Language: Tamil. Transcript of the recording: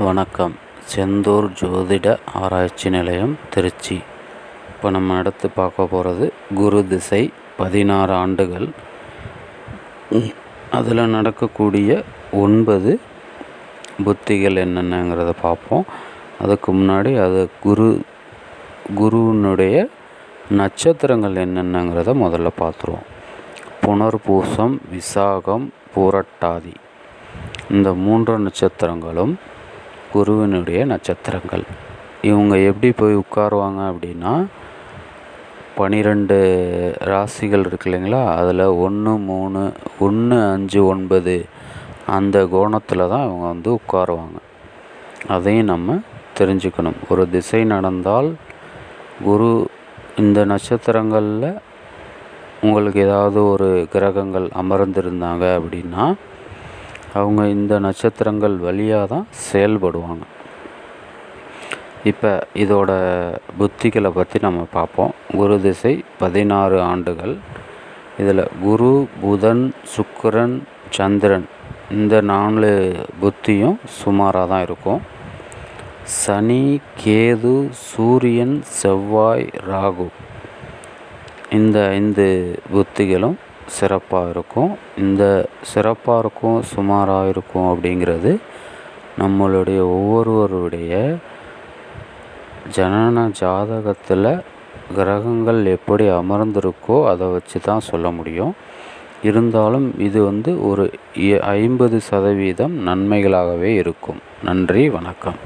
வணக்கம். செந்தூர் ஜோதிட ஆராய்ச்சி நிலையம், திருச்சி. இப்போ நம்ம அடுத்து பார்க்க போகிறது குரு திசை 16 ஆண்டுகள். அதில் நடக்கக்கூடிய 9 புத்திகள் என்னென்னங்கிறத பார்ப்போம். அதுக்கு முன்னாடி குருவினுடைய நட்சத்திரங்கள் என்னென்னங்கிறத முதல்ல பார்த்துருவோம். புனர்பூசம், விசாகம், பூரட்டாதி, இந்த 3 நட்சத்திரங்களும் குருவினுடைய நட்சத்திரங்கள். இவங்க எப்படி போய் உட்காருவாங்க அப்படின்னா, 12 ராசிகள் இருக்கு இல்லைங்களா, அதில் 1, 3, 1, 5, 9 அந்த கோணத்தில் தான் இவங்க உட்காருவாங்க. அதையும் நம்ம தெரிஞ்சுக்கணும். ஒரு திசை நடந்தால் குரு இந்த நட்சத்திரங்களில் உங்களுக்கு ஏதாவது ஒரு கிரகங்கள் அமர்ந்திருந்தாங்க அப்படின்னா அவங்க இந்த நட்சத்திரங்கள் வழியாக தான் செயல்படுவாங்க. இப்போ இதோட புத்திகளை பற்றி நம்ம பார்ப்போம். குரு திசை 16 ஆண்டுகள். இதில் குரு, புதன், சுக்கிரன், சந்திரன் இந்த 4 புத்தியும் சுமாராக தான் இருக்கும். சனி, கேது, சூரியன், செவ்வாய், ராகு இந்த 5 புத்திகளும் சிறப்பாக இருக்கும். இந்த சிறப்பாக இருக்கும், சுமாராக இருக்கும் அப்படிங்கிறது நம்மளுடைய ஒவ்வொருவருடைய ஜனன ஜாதகத்தில் கிரகங்கள் எப்படி அமர்ந்திருக்கோ அதை வச்சு தான் சொல்ல முடியும். இருந்தாலும் இது ஒரு 50% நன்மைகளாகவே இருக்கும். நன்றி, வணக்கம்.